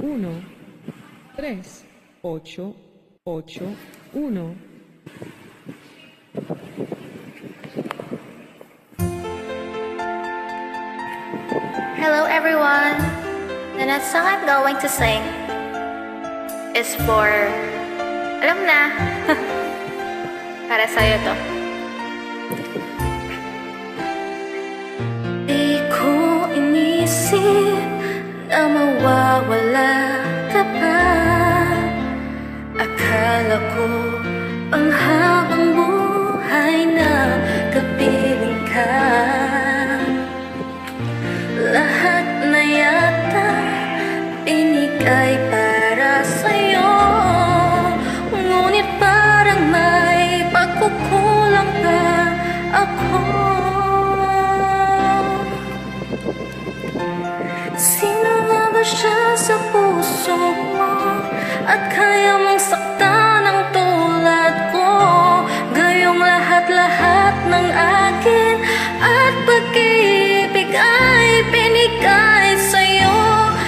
1 3 8 8 1. Hello everyone! The next song I'm going to sing is for... Alam na! Para sa'yo to. Di ko inisip na mawawala ka pa. Akala ko ang habang buhay na kapiling ka. Lahat na yata binigay para sa'yo, ngunit parang may pagkukulang pa ako. Sino nga ba siya sa puso mo at kaya mong saktan ang tulad ko? Gayong lahat-lahat ng akin at pag-ibig ay binigay sa'yo.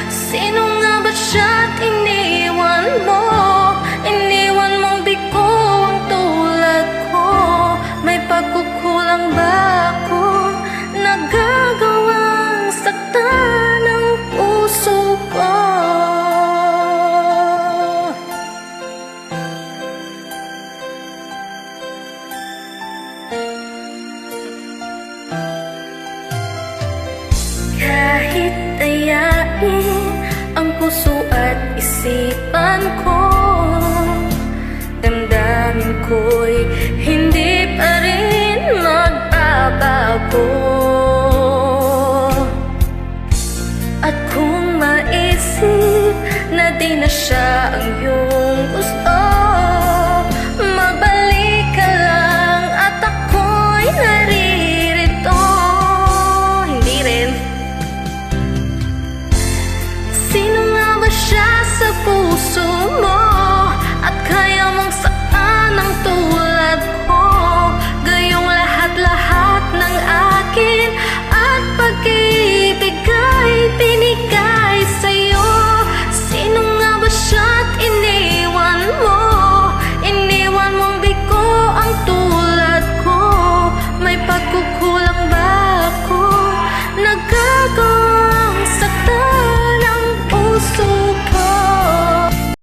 Sino nga ba siya't iniwan mo? Iniwan mong bigo ang tulad ko. May pagkukulang ba ako nagagawang saktan ang puso ko? Kahit dayain ang puso at isipan ko, damdamin ko'y hindi pa rin magbabago. At kung maisip na di na siya ang iyong gusto, magbalik ka lang at ako'y naririto. Hindi rin. Sino nga ba siya sa puso